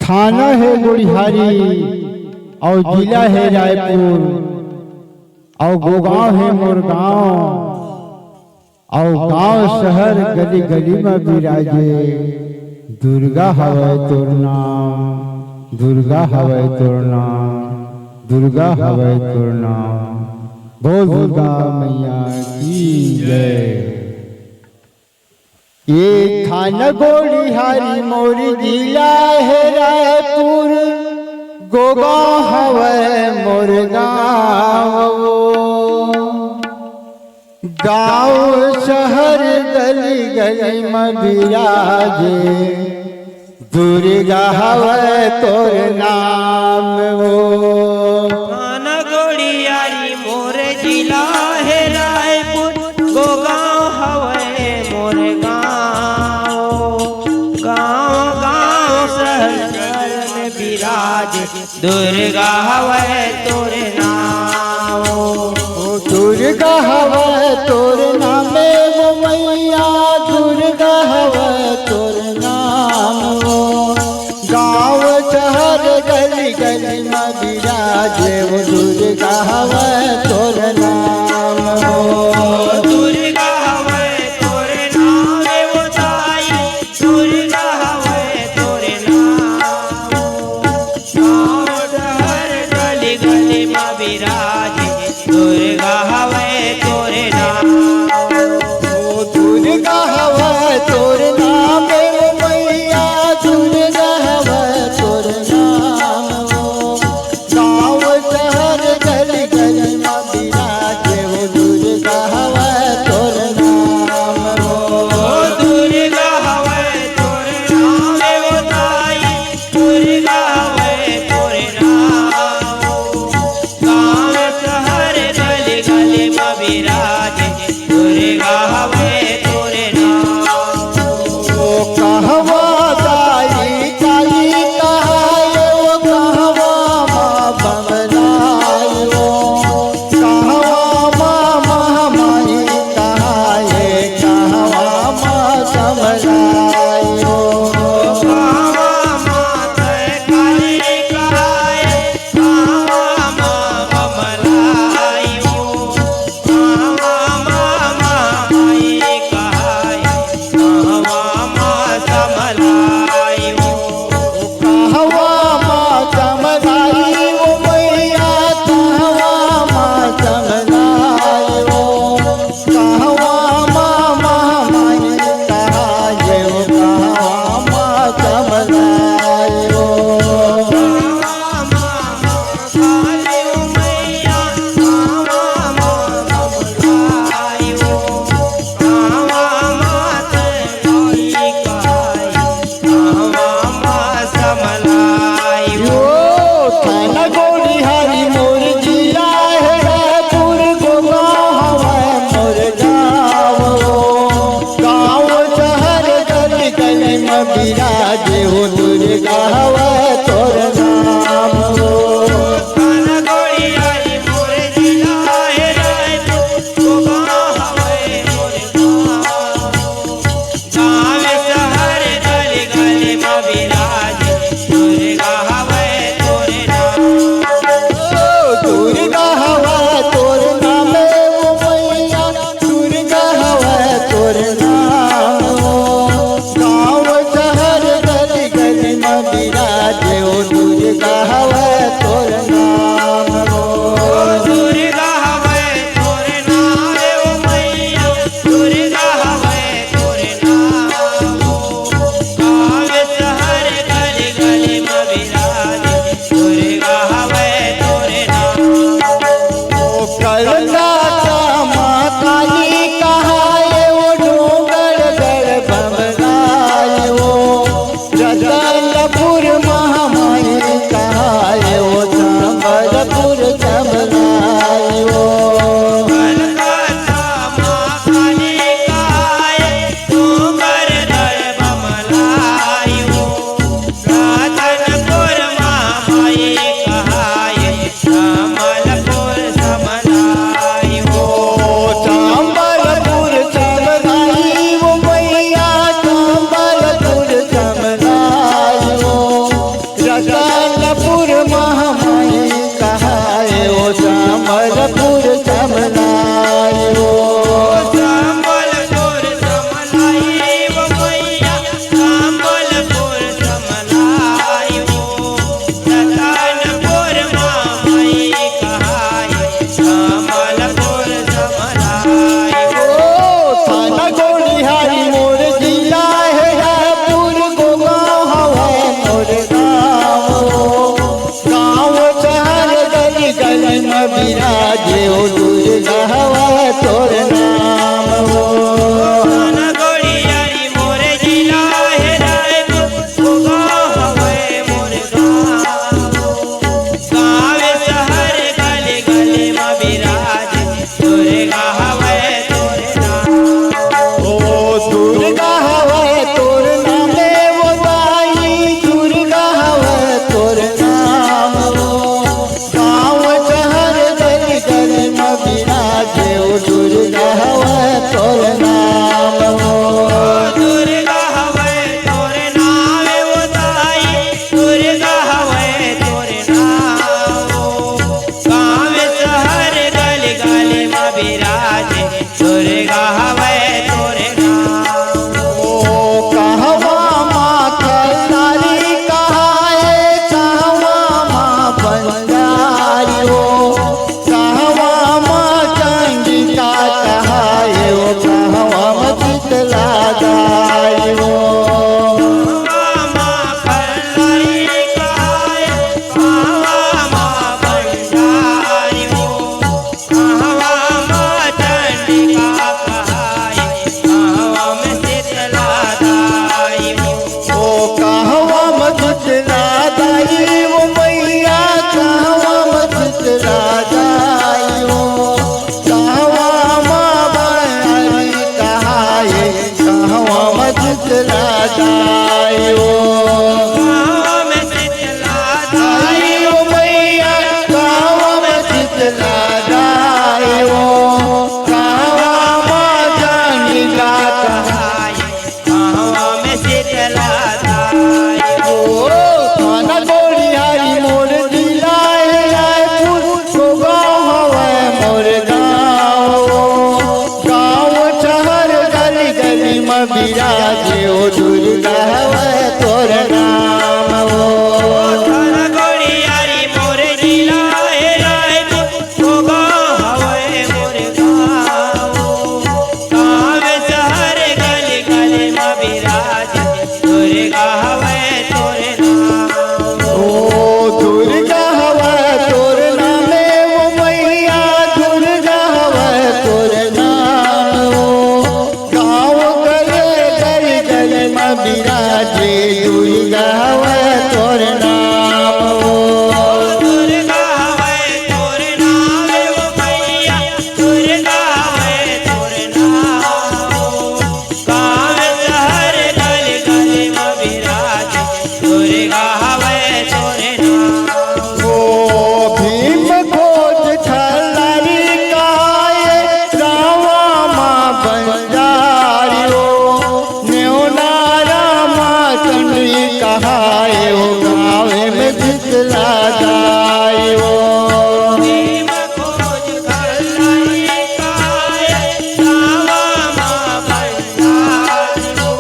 थाना है गुड़िहारी और जिला है रायपुर और गोगांव है मोरगांव और गांव शहर गली गली में विराजे दुर्गा हवै तोर नाम, दुर्गा हवै तोर नाम, दुर्गा हवै तोर नाम। बोल दुर्गा मैया की जय। ये थाना गोड़िहारी मोरी जिला है रायपुर, गोगांव हवै मोर गाँव। गाँव शहर गली गली में विराजे दुर्गा हवै तोर नाम। थाना गोड़िहारी मोर जिला है रायपुर, गोगांव हवै मोर गाँव। गाँव गाँव शहर शहर में विराजे दुर्गा हवै तोर नाम। दुर्गा हवै तोर नाम वो मैया, दुर्गा हवै तोर नाम। गाँव शहर गली गली में विराजे वो दुर्गा हवै तोर नाम। दुर्गा हवै तोर नाम वो ताई, दुर्गा हवै तोर नाम। गाँव शहर गली गली में विराजे दुर्गा हवै तोर नाम। दुर्गा हवै तोर नाम वो मैया, दुर्गा हवै तोर नाम। गाँव शहर गली गली में विराजे वो दुर्गा हवै तोर नाम। दुर्गा हवै तोर नाम वो ताई, दुर्गा हवै तोर नाम। गाँव शहर गली गली में विराजे दुर्गा हवै तोर नाम। कहवा दाई काली कहाए वो कहवा माँ बमलाई वो, कहवा माँ महामाई कहाए, कहवा माँ समलाई वो। कावा माता काली कहाए, कावा माँ बमलाई वो। कावा माँ माई कहाए, कावा माँ समलाई वो। कहवा माँ समलाई वो मैया, कहवा माँ समलाई वो। कहवा माँ महामाई कहाए वो, कहवा माँ समलाई वो। कावा माँ काली वो मैया, कावा माँ बमलाई वो। कावा माता काली कहाए, कावा माँ समलाई वो। यो थाना गोड़िहारी मोर जिला है रायपुर, गोगांव हवै मोर गाँव। गाँव शहर गली गली में विराजे हो दुर्गा हवै तोर नाम। थाना गोड़िहारी मोर जिला है रायपुर, गोगांव हवै मोर गाँव। गाँव शहर गली गली में विराजे दुर्गा हवै तोर नाम। दुर्गा हवै तोर नाम वो मैया, दुर्गा हवै तोर नाम। गाँव शहर गली गली में विराजे बिराजे दुर्गा हवे तोरे नाम ओ कहवा माँ खरदारी कहाए कहवा माँ बंजारी हो कहवा माँ चंडिका कहाए ओ कहवा माँ शीतला गाई हो बिराजे ओ दुर्गा हवे तोर नाम हो थाना गोड़ियारी मोर जिला हे रायपुर गोगा हवे मोर गाँव गाँव शहर गली गली में बिराजे दुर्गा हवे तोरे नाम ओ दुर्गा हवे तोर नामे वो मैया दुर्गा हवे तोर नाम हो गाँव बिराजे दुर्गा हवे तोर नाम हो दुर्गा हवे तोरे नाम वो मैया दुर्गा हवे तोरे नाम गाँव शहर गली गली में बिराजे दुर्गा हवे तोरे नाम ओ भीम खोज खल्लारी काए रावा माँ बंजारी हो कहाए हो गावे में शीतला गाई हो भीम खोज खल्लारी काए रावा माँ बंजारी हो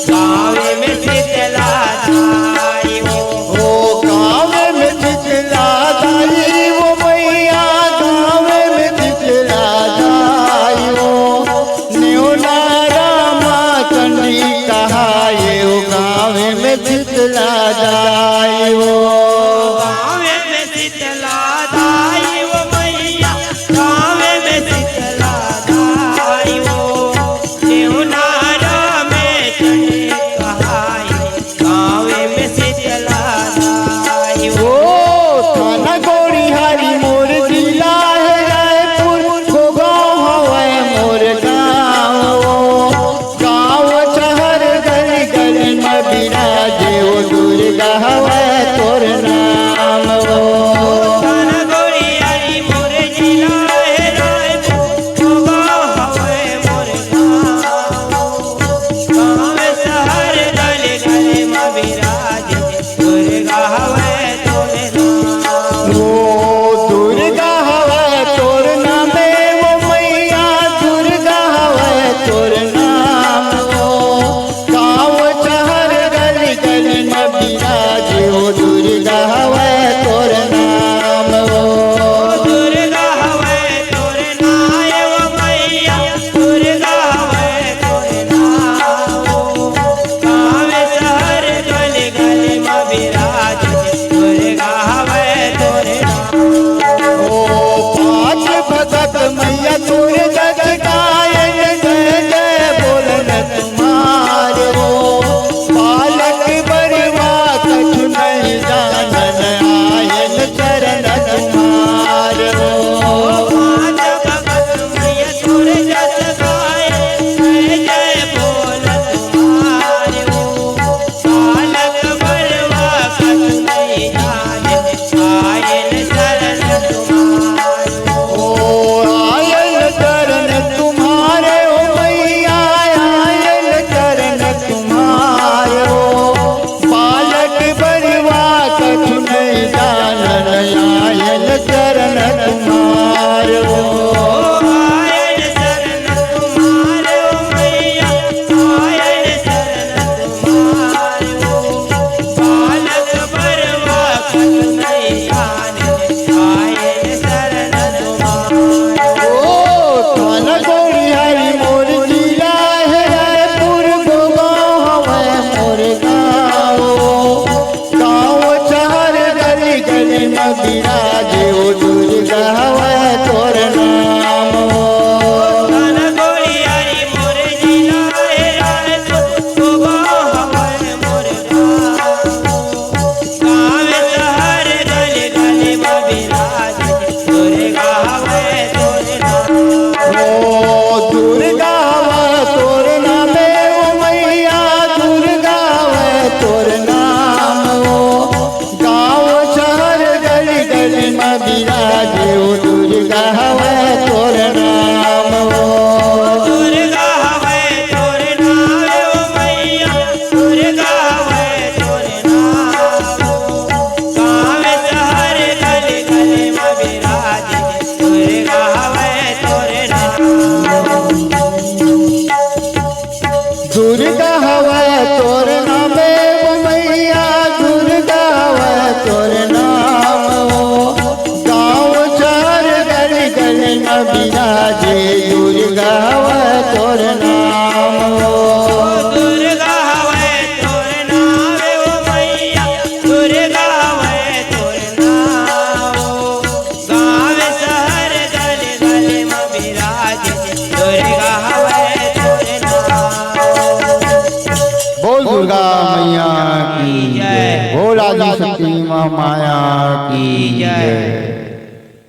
गावे में शीतला गाई हो गावे में शीतला गाई वो मैया गावे में शीतला गाई हो न्योना कहाए हो गावे में शीतला गाई हो गावे में शीतला गाई वो मैया गावे में शीतला गाई वो देवनारा में चढ़े कहाई गावे में शीतला गाई वो थाना गोड़िहारी मोर जिला है रायपुर गोगा हवे मोर गाँव बिराजे ओ दुर्गा हवे तोर नाम हो थाना गोड़ियारी तुम्हारे वो आयन शरण तुम्हारे ओ मैया आयन शरण तुम्हारे ओ बालक बरवा कत नहीं जाने आयन शरण तुम्हारे ओ थाना गोरी हरी मोर जिला है रायपुर गाँव है मोर गाँव गाँव चार गली गली में विराजे ओ दुर्गा है तोर नाम धन गोरी हरी मोर जिला है रायपुर गाँव हमारे मोर गाँव शहर गली गली में विराजे दुर्गा है तोरे नाम ओ दुर्गा है तोर नाम ओ मैया दुर्गा है तोर नाम गाँव शहर गली गली में विराजे ओ दुर्गा है तोर नाम दुर्गा हवे तोरे नाम ओ मैया दुर्गा हवे तोरे नाम गाँव शहर गली गली में विराजे दुर्गा हवे तोरे नाम दुर्गा हवे तोर नाम ओ मैया दुर्गा हवे तोर नाम गाँव शहर गली गली में विराजे दुर्गा हवे तोर नाम दुर्गा हवे तोरे नाम ओ मैया दुर्गा हवे तोरे नाम गाँव शहर गली गली में विराजे दुर्गा हवे तोरे नाम बोल दुर्गा मैया की जय। जय बोल आदि शक्ति माँ माया की जय। जय।